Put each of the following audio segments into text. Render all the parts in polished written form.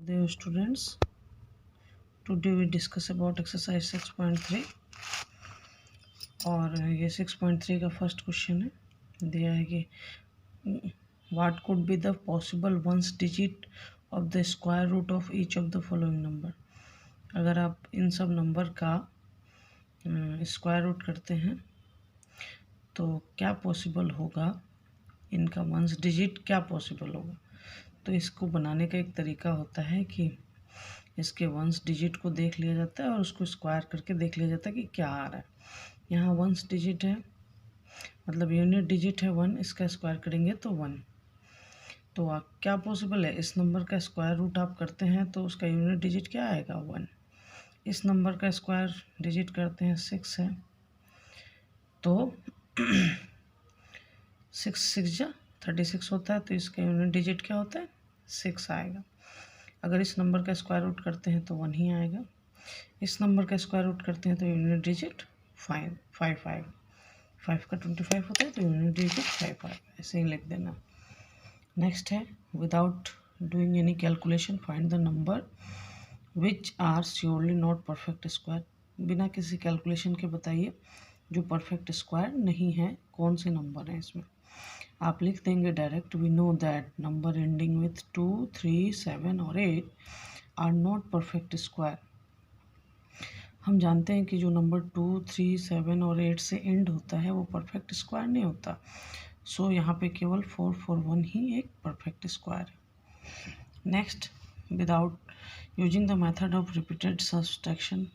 Dear students, today we discuss about exercise 6.3 और ये 6.3 का फर्स्ट क्वेश्चन है। दिया है कि what could be the possible ones digit of the square root of each of the following number. अगर आप इन सब नंबर का स्क्वायर रूट करते हैं तो क्या पॉसिबल होगा, इनका वंस डिजिट क्या पॉसिबल होगा। तो इसको बनाने का एक तरीका होता है कि इसके वंस डिजिट को देख लिया जाता है और उसको स्क्वायर करके देख लिया जाता है कि क्या आ रहा है। यहाँ वंस डिजिट है, मतलब यूनिट डिजिट है 1, इसका स्क्वायर करेंगे तो 1। तो क्या पॉसिबल है, इस नंबर का स्क्वायर रूट आप करते हैं तो उसका यूनिट डिजिट क्या आएगा 1। इस नंबर का स्क्वायर डिजिट करते हैं 6 है, तो 6 जा 36 होता है, तो इसका यूनिट डिजिट क्या होता है 6 आएगा। अगर इस नंबर का स्क्वायर रूट करते हैं तो 1 ही आएगा। इस नंबर का स्क्वायर रूट करते हैं तो यूनिट डिजिट 5 आएगा। 5 का 25 होता है तो यूनिट डिजिट 5 आएगा। ऐसे ही लिख देना। नेक्स्ट है, without doing any calculation find the number which are surely not perfect square. बिना किसी कैलकुलेशन के बताइए जो परफेक्ट स्क्वायर नहीं है, कौन से नंबर हैं इसमें। आप लिख देंगे direct, we know that number ending with 2, 3, 7 और 8 आर नॉट परफेक्ट स्क्वायर। हम जानते हैं कि जो नंबर 2, 3, 7 और 8 से एंड होता है वो परफेक्ट स्क्वायर नहीं होता। सो यहाँ पे केवल 4, 4, 1 ही एक परफेक्ट स्क्वायर है। Next, without using the method of repeated subtraction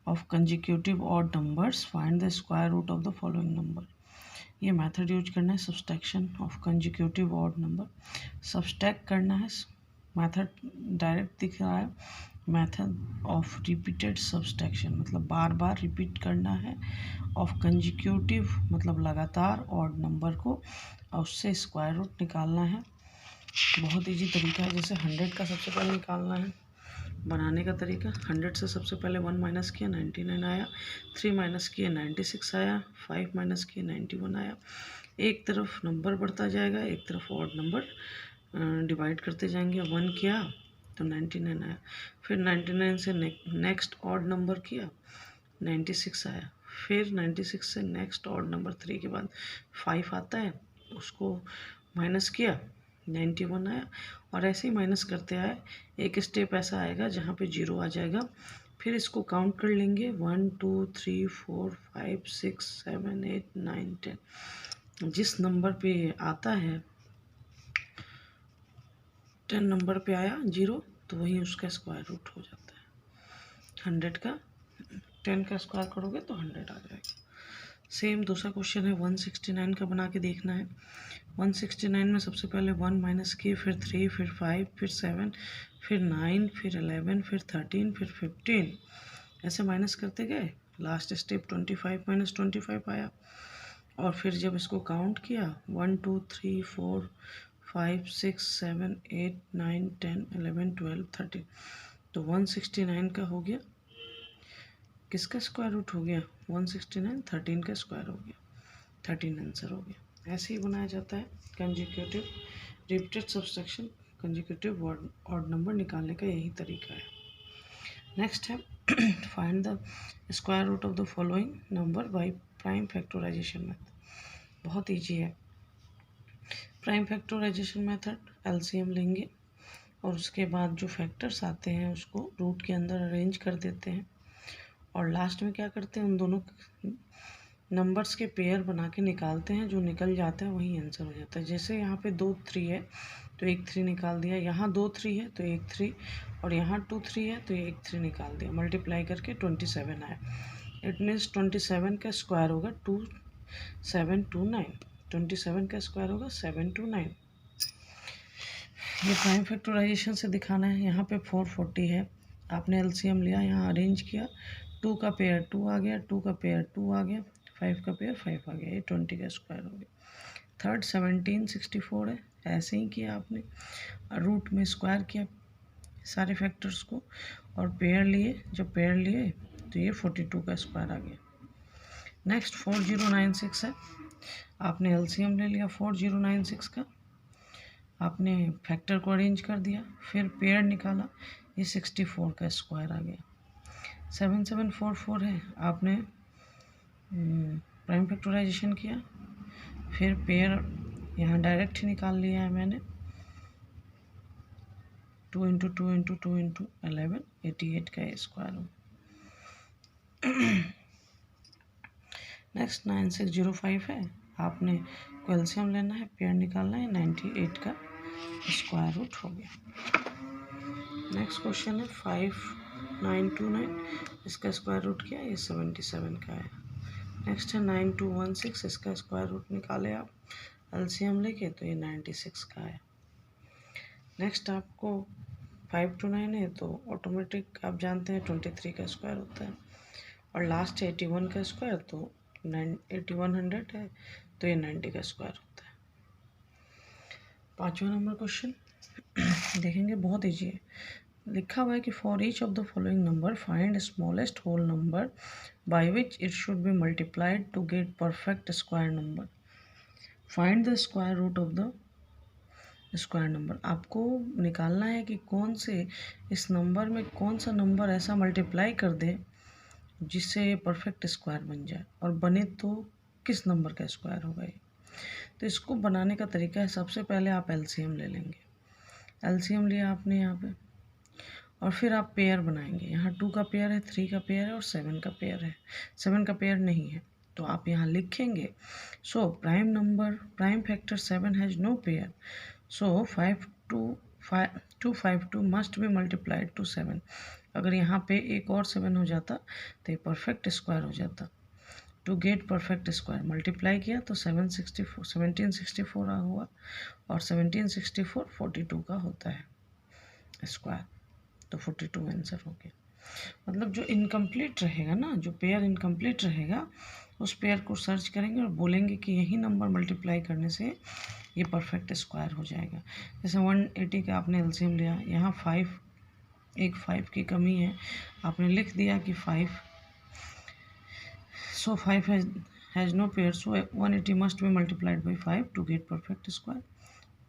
of consecutive odd numbers find the square root of the following number. ये मेथड यूज करना है subtraction of consecutive odd number. Subtract करना है, मेथड डायरेक्ट दिख रहा है। Method of repeated subtraction मतलब बार बार repeat करना है। ऑफ कंजिक्यूटिव मतलब लगातार ऑड नंबर को, और उससे स्क्वायर रूट निकालना है। बहुत इजी तरीका है। जैसे 100 का सबसे पहले निकालना है, बनाने का तरीका 100 से सबसे पहले 1 माइनस किया 99 आया, 3 माइनस किया 96 आया, 5 माइनस किया 91 आया। एक तरफ नंबर बढ़ता जाएगा, एक तरफ ऑड नंबर डिवाइड करते जाएंगे। 1 किया तो 99 आया, फिर 99 से नेक्स्ट ऑड नंबर किया 96 आया, फिर 96 से नेक्स्ट ऑड नंबर 3 के बाद 5 आता है, उसको माइनस किया 91 आया, और ऐसे ही माइनस करते आए। एक स्टेप ऐसा आएगा जहाँ पे 0 आ जाएगा, फिर इसको काउंट कर लेंगे 1, 2, 3, 4, 5, 6, 7, 8, 9, 10। जिस नंबर पे आता है 10 नंबर पे आया 0, तो वही उसका स्क्वायर रूट हो जाता है। 100 का 10 का स्क्वायर करोगे तो 100 आ जाएगा। सेम दूसरा क्वेश्चन है 169 का, बना के देखना है। 169 में सबसे पहले 1 माइनस किए, फिर 3, फिर 5, फिर 7, फिर 9, फिर 11, फिर 13, फिर 15, ऐसे माइनस करते गए। लास्ट स्टेप 25 माइनस 25 आया, और फिर जब इसको काउंट किया 1, 2, 3, 4, 5, 6, 7, 8, 9, 10, 11, 12, 13, तो 169 का हो गया। किसका स्क्वायर रूट हो गया 169, 13 का स्क्वायर हो गया, 13 आंसर हो गया। ऐसे ही बनाया जाता है consecutive repeated subtraction, consecutive odd number निकालने का यही तरीका है। नेक्स्ट है find the square root of the following number by prime factorization method. बहुत ईजी है। प्राइम फैक्टराइजेशन मेथड, एलसीएम लेंगे और उसके बाद जो फैक्टर्स आते हैं उसको रूट के अंदर अरेंज कर देते हैं, और लास्ट में क्या करते हैं, उन दोनों नंबर्स के पेयर बना के निकालते हैं। जो निकल जाता है वही आंसर हो जाता है। जैसे यहाँ पे 2, 3 है तो 1, 3 निकाल दिया, यहाँ 2, 3 है तो 1, 3, और यहाँ 2, 3 है तो 1, 3 निकाल दिया। मल्टीप्लाई करके 27 आया। इट मीन्स 27 का स्क्वायर होगा 2729। 27 का स्क्वायर होगा 729। ये प्राइम फैक्टराइजेशन से दिखाना है। यहाँ पे 440 है, आपने एलसीएम लिया, यहाँ अरेंज किया, 2 का पेयर 2 आ गया, 2 का पेयर 2 आ गया, 5 का पेयर 5 आ गया, ये 20 का स्क्वायर हो गया। थर्ड 1764 है, ऐसे ही किया आपने, रूट में स्क्वायर किया सारे फैक्टर्स को और पेयर लिए। जब पेयर लिए तो ये 42 का स्क्वायर आ गया। नेक्स्ट 4096 है, आपने एलसीएम ले लिया 4096 का, आपने फैक्टर को अरेंज कर दिया, फिर पेयर निकाला, ये 64 का स्क्वायर आ गया। 7744 है, आपने प्राइम फैक्टराइजेशन किया, फिर पेयर यहाँ डायरेक्ट ही निकाल लिया है मैंने, 2 इंटू 2 इंटू 2 इंटू 11, 88 का स्क्वायर हो। नेक्स्ट 9605 है, आपने कैल्शियम लेना है, पेयर निकालना है, 98 का स्क्वायर रूट हो गया। नेक्स्ट क्वेश्चन है 5929, इसका स्क्वायर रूट किया, ये 77 का है। नेक्स्ट है 9216, इसका स्क्वायर रूट निकाले आप एलसीएम लेके, तो ये 96 का है। नेक्स्ट आपको 529 है, तो ऑटोमेटिक आप जानते हैं 23 का स्क्वायर होता है, और लास्ट 81 का स्क्वायर, तो 8100 है, तो ये 90 का स्क्वायर होता है। 5वां नंबर क्वेश्चन देखेंगे, बहुत ईजी है। लिखा हुआ है कि for each of the following number find smallest whole number by which it should be multiplied to get perfect square number. Find the square root of the square number. आपको निकालना है कि कौन से इस नंबर में कौन सा नंबर ऐसा मल्टीप्लाई कर दे जिससे ये परफेक्ट स्क्वायर बन जाए, और बने तो किस नंबर का स्क्वायर होगा ये। तो इसको बनाने का तरीका है, सबसे पहले आप एलसीएम ले लेंगे। एलसीएम लिया आपने यहाँ पे, और फिर आप पेयर बनाएंगे। यहाँ 2 का पेयर है, 3 का पेयर है, और 7 का पेयर है। 7 का पेयर नहीं है, तो आप यहाँ लिखेंगे so prime number prime factor 7 has no pair, so 252 must be multiplied to 7। अगर यहाँ पे एक और 7 हो जाता तो ये परफेक्ट स्क्वायर हो जाता। To get perfect square multiply किया तो 1764 हुआ, और 1764 42 का होता है स्क्वायर, तो 42 आंसर हो गया। मतलब जो इनकम्प्लीट रहेगा ना, जो पेयर इनकम्प्लीट रहेगा, उस पेयर को सर्च करेंगे और बोलेंगे कि यही नंबर मल्टीप्लाई करने से ये परफेक्ट स्क्वायर हो जाएगा। जैसे 180 का आपने एलसीएम लिया, यहाँ 5 की कमी है, आपने लिख दिया कि 5 has no pair, so 180 must be multiplied by 5 to get perfect square.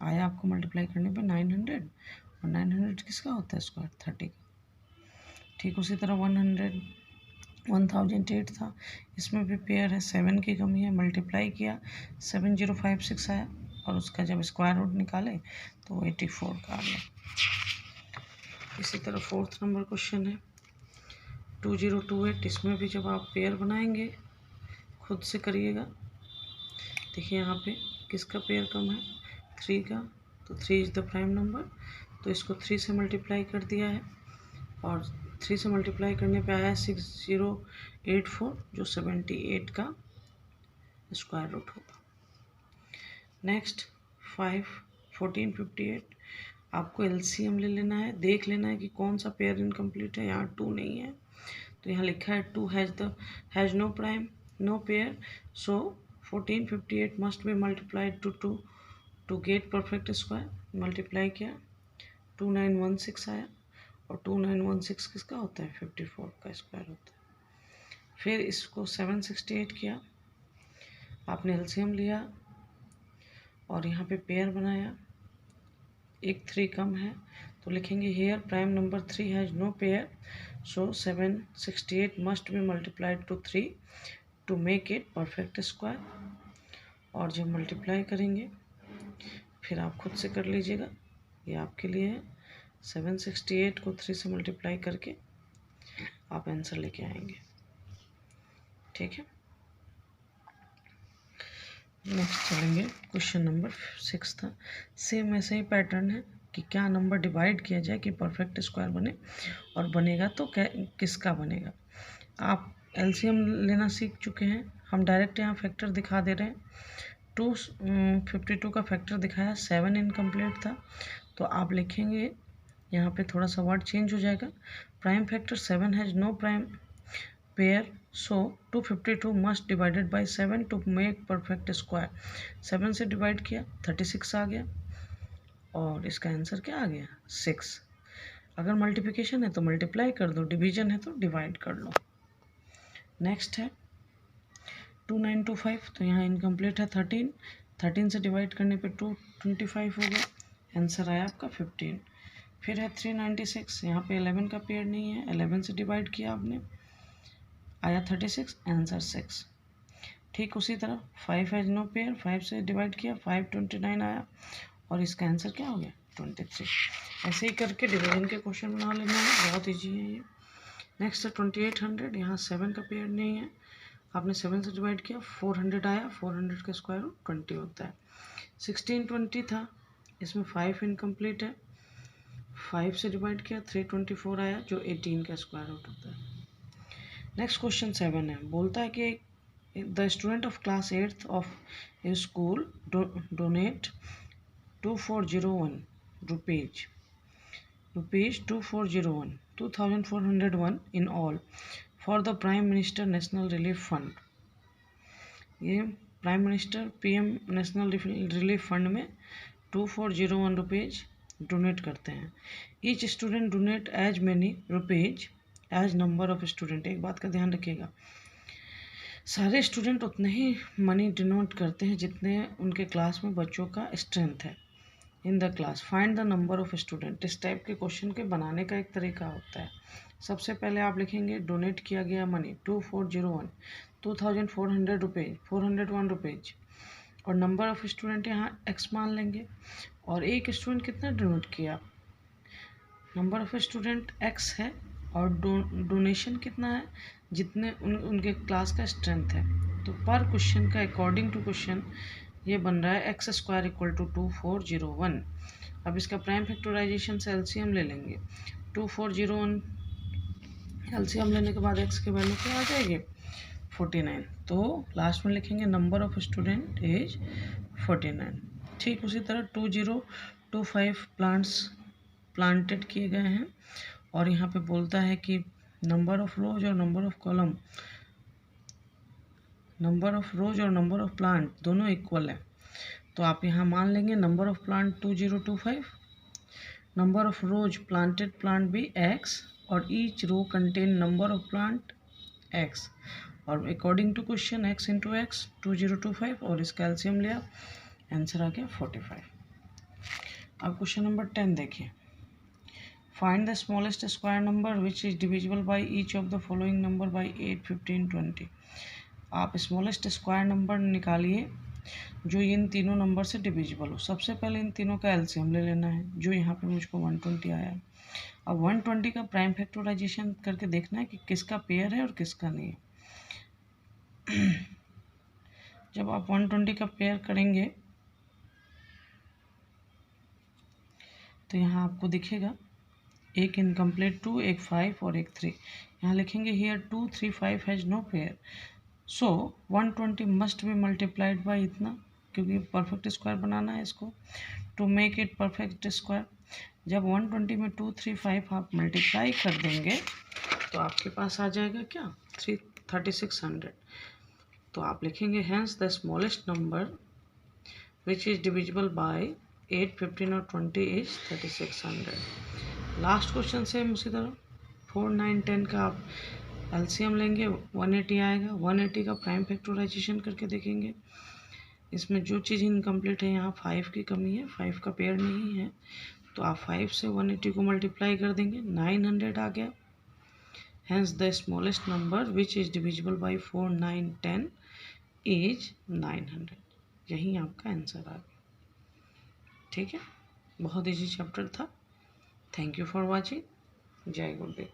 आया आपको मल्टीप्लाई करने पे 900, और 900 किसका होता है स्क्वायर, 30 का। ठीक उसी तरह 1008 था, इसमें भी पेयर है, 7 की कमी है, मल्टीप्लाई किया 7056 आया, और उसका जब स्क्वायर रूट निकाले तो 84 का आ गया। इसी तरह 4th नंबर क्वेश्चन है 2028, इसमें भी जब आप पेयर बनाएंगे खुद से करिएगा। देखिए यहाँ पे किसका पेयर कम है, 3 का, तो 3 इज़ द प्राइम नंबर, तो इसको 3 से मल्टीप्लाई कर दिया है, और 3 से मल्टीप्लाई करने पे आया 6084, जो 78 का स्क्वायर रूट होगा। नेक्स्ट 1458, आपको एलसीएम ले लेना है, देख लेना है कि कौन सा पेयर इनकम्प्लीट है। यहाँ 2 नहीं है, तो यहाँ लिखा है 2 has no prime no pair, so 1458 must be multiplied to 2 to get perfect square. Multiply किया 2916 आया, और 2916 किसका होता है, 54 का स्क्वायर होता है। फिर इसको 768 किया, आपने एलसीएम लिया और यहाँ पे पेयर बनाया, एक 3 कम है, तो लिखेंगे here prime number 3 has no pair, so 768 must be multiplied to 3 to make it perfect square. और जब मल्टीप्लाई करेंगे फिर आप खुद से कर लीजिएगा, ये आपके लिए है। 768 को 3 से मल्टीप्लाई करके आप आंसर लेके आएंगे। ठीक है, नेक्स्ट चलेंगे क्वेश्चन नंबर 6 था। सेम ऐसे ही पैटर्न है कि क्या नंबर डिवाइड किया जाए कि परफेक्ट स्क्वायर बने, और बनेगा तो किसका बनेगा। आप एलसीएम लेना सीख चुके हैं, हम डायरेक्ट यहाँ फैक्टर दिखा दे रहे हैं। 252 का फैक्टर दिखाया, 7 इनकम्प्लीट था, तो आप लिखेंगे यहाँ पे थोड़ा सा वर्ड चेंज हो जाएगा। Prime factor 7 has no prime pair, so 252 must divided by 7 to make perfect square. 7 से डिवाइड किया 36 आ गया, और इसका आंसर क्या आ गया, 6। अगर मल्टीप्लिकेशन है तो मल्टीप्लाई कर दो, डिवीजन है तो डिवाइड कर लो। नेक्स्ट है 2925, तो यहाँ इनकम्प्लीट है 13 से डिवाइड करने पे 225 हो गया, आंसर आया आपका 15। फिर है 396, यहाँ पे 11 का पेयर नहीं है, 11 से डिवाइड किया आपने, आया 36, आंसर 6। ठीक उसी तरह 5 हैज नो पेयर, 5 से डिवाइड किया, 529 आया और इसका आंसर क्या हो गया 23। ऐसे ही करके डिवीजन के क्वेश्चन बना लेना है, बहुत ईजी है ये। नेक्स्ट है 2800, यहाँ 7 का पेयर नहीं है, आपने 7 से डिवाइड किया, 400 आया, 400 का स्क्वायर रूट 20 होता है। 1620 था, इसमें 5 इनकम्प्लीट है, 5 से डिवाइड किया, 324 आया जो 18 का स्क्वायर रूट होता है। नेक्स्ट क्वेश्चन 7 है, बोलता है कि the student of class 8th of A school donate 2401 rupees 2401 2401 in all for the Prime Minister National Relief Fund। ये prime minister PM national relief fund में 2401 रुपीज डोनेट करते हैं। Each student donate as many rupees as number of student. एक बात का ध्यान रखिएगा, सारे स्टूडेंट उतने ही मनी डोनेट करते हैं जितने उनके क्लास में बच्चों का स्ट्रेंथ है। In the class find the number of student. इस टाइप के क्वेश्चन के बनाने का एक तरीका होता है। सबसे पहले आप लिखेंगे डोनेट किया गया मनी 2401 2400 रुपीज 401 रुपीज और नंबर ऑफ स्टूडेंट यहाँ एक्स मान लेंगे और एक स्टूडेंट कितना डोनेट किया, नंबर ऑफ स्टूडेंट एक्स है और डोनेशन कितना है जितने उनके क्लास का स्ट्रेंथ है। तो पर क्वेश्चन का अकॉर्डिंग टू क्वेश्चन ये बन रहा है एक्स स्क्वायर इक्वल टू 2401। अब इसका प्राइम फैक्टराइजेशन से एलसीएम ले लेंगे। 2401 एलसीएम लेने के बाद एक्स की वैल्यू क्या आ जाएगी 49। तो लास्ट में लिखेंगे नंबर ऑफ स्टूडेंट इज 49। ठीक उसी तरह 2025 प्लांट्स प्लांटेड किए गए हैं और यहाँ पे बोलता है कि नंबर ऑफ रोज और number of column, number of rows और नंबर ऑफ प्लांट दोनों इक्वल है। तो आप यहाँ मान लेंगे number of plant 2025, number of rows planted plant भी x और each row contain number of plant x और according to question x into x 2025 और इसका एलसीएम लिया, आंसर आ गया 45। अब क्वेश्चन नंबर 10 देखिए, find the smallest square number which is divisible by each of the following number by 8, 15, 20। आप smallest square number निकालिए जो इन तीनों नंबर से डिविजिबल हो। सबसे पहले इन तीनों का एलसीएम ले लेना है, जो यहाँ पे मुझको 120 आया। अब 120 का प्राइम फैक्टराइजेशन करके देखना है कि किसका पेयर है और किसका नहीं है। जब आप 120 का पेयर करेंगे तो यहाँ आपको दिखेगा एक इनकम्प्लीट 2, एक 5 और एक 3। यहाँ लिखेंगे here 2, 3, 5 has no pair, so 120 must be multiplied by इतना, क्योंकि परफेक्ट स्क्वायर बनाना है इसको to make it perfect square. जब 120 में 2, 3, 5 आप मल्टीप्लाई कर देंगे तो आपके पास आ जाएगा क्या 3600। तो आप लिखेंगे hence the smallest number which is divisible by 8, 15 और 20 इज 3600। लास्ट क्वेश्चन सेम उसी तरह 4, 9, 10 का आप एलसीएम लेंगे, 180 आएगा। 180 का प्राइम फैक्टराइजेशन करके देखेंगे, इसमें जो चीज़ इनकम्प्लीट है यहाँ 5 की कमी है, 5 का पेयर नहीं है, तो आप 5 से 180 को मल्टीप्लाई कर देंगे, 900 आ गया। Hence the smallest number which is divisible by 4, 9, 10 is 900। यही आपका आंसर आ गया। ठीक है, बहुत ईजी चैप्टर था। Thank you for watching. जय गुरुदेव।